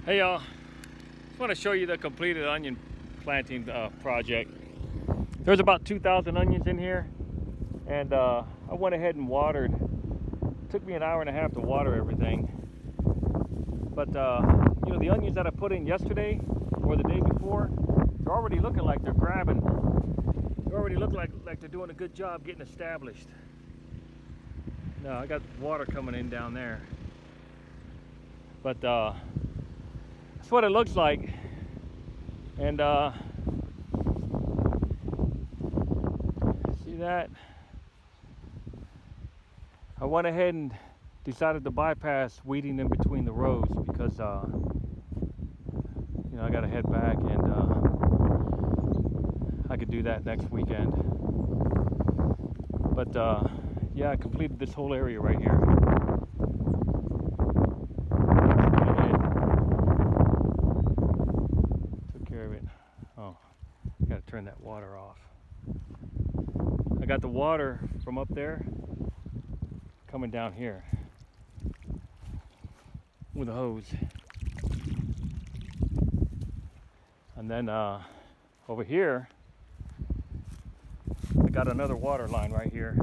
Hey y'all, just want to show you the completed onion planting project. There's about 2,000 onions in here, and I went ahead and watered. It took me an hour and a half to water everything. But you know, the onions that I put in yesterday or the day before, they're already looking like they're grabbing. They already look like they're doing a good job getting established. Now I got water coming in down there, but that's what it looks like. And see that? I went ahead and decided to bypass weeding in between the rows because you know, I gotta head back, and I could do that next weekend. But yeah, I completed this whole area right here. Took care of it. Oh, I gotta turn that water off. I got the water from up there coming down here with a hose. And then over here, I got another water line right here.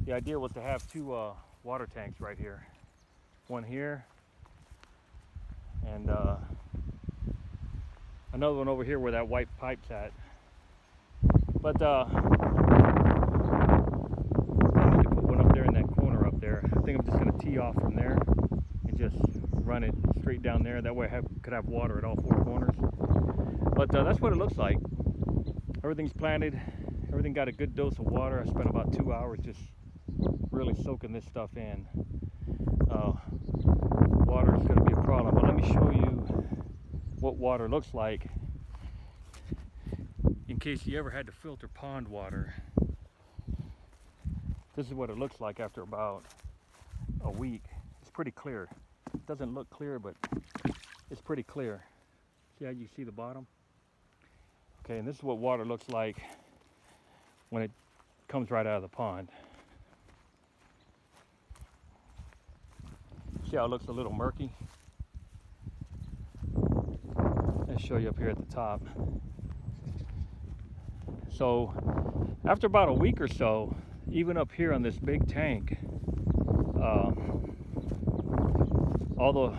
The idea was to have two water tanks right here. One here, and another one over here where that white pipe's at. But I need to put one up there in that corner up there. I think I'm just gonna tee off from there and just run it straight down there. That way I could have water at all four corners. But that's what it looks like. Everything's planted. Everything got a good dose of water. I spent about 2 hours just really soaking this stuff in. Water is going to be a problem, but let me show you what water looks like in case you ever had to filter pond water. This is what it looks like after about a week. It's pretty clear. It doesn't look clear, but it's pretty clear. See how you see the bottom? Okay, and this is what water looks like when it comes right out of the pond. See how it looks a little murky? Let's show you up here at the top. So after about a week or so, even up here on this big tank, all the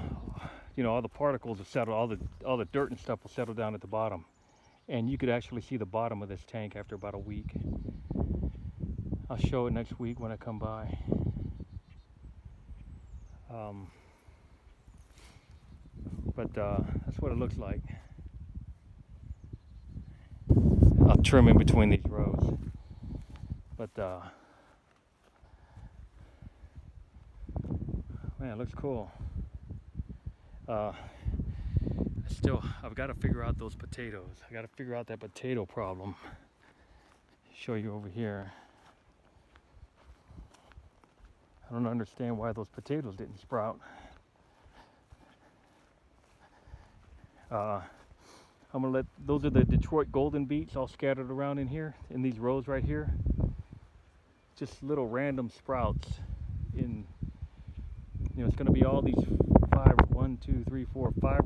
particles have settled, all the dirt and stuff will settle down at the bottom, and you could actually see the bottom of this tank after about a week. I'll show it next week when I come by. But that's what it looks like. I'll trim in between these rows. But man, it looks cool. I've got to figure out those potatoes. I got to figure out that potato problem. Show you over here. I don't understand why those potatoes didn't sprout. I'm gonna those are the Detroit golden beets all scattered around in here, in these rows right here. Just little random sprouts in, you know, it's gonna be all these 5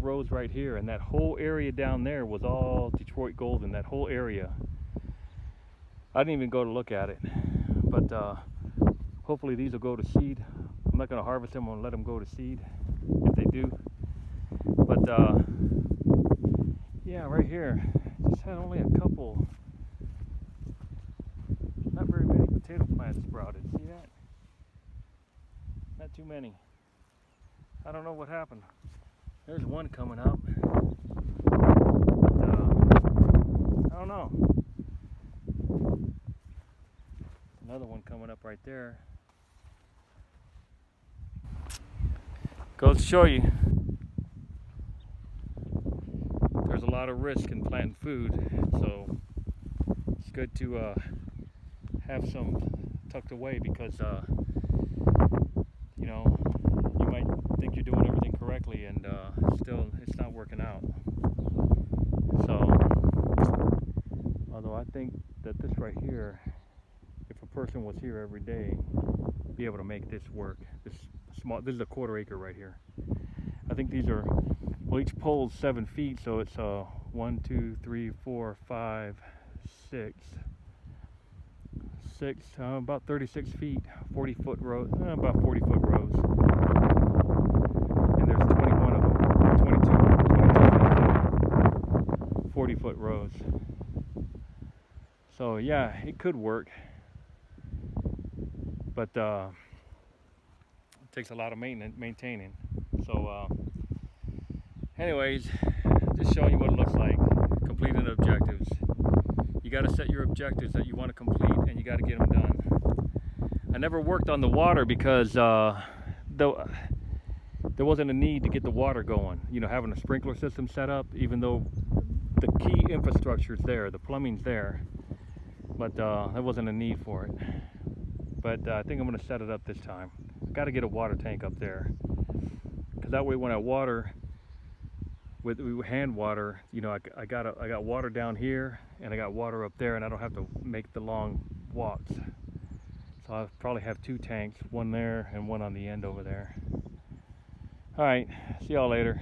rows right here, and that whole area down there was all Detroit golden, that whole area. I didn't even go to look at it, but hopefully these will go to seed. I'm not gonna harvest them, I'm gonna let them go to seed if they do. But yeah, right here, just had only a couple, not very many potato plants sprouted. See that? Not too many. I don't know what happened. There's one coming up. But, I don't know. Another one coming up right there. Goes to show you, there's a lot of risk in planting food, so it's good to have some tucked away, because you know, you might think you're doing everything correctly, and still it's not working out. So although I think that this right here, if a person was here every day, be able to make this work. This is a 1/4 acre right here. I think these are Well, each pole's 7 feet, so it's 1, 2, 3, 4, 5, 6, about 36 feet, 40-foot rows, about 40-foot rows. And there's 21 of them, 22 feet, 40-foot rows. So yeah, it could work, but it takes a lot of maintaining. So anyways, just showing you what it looks like, completing objectives. You got to set your objectives that you want to complete, and you got to get them done. I never worked on the water because there wasn't a need to get the water going. You know, having a sprinkler system set up, even though the key infrastructure is there, the plumbing's there, but there wasn't a need for it. But I think I'm going to set it up this time. I've got to get a water tank up there, because that way when I water with hand water, you know, I got water down here and I got water up there, and I don't have to make the long walks. So I'll probably have 2 tanks, one there and one on the end over there. All right, see y'all later.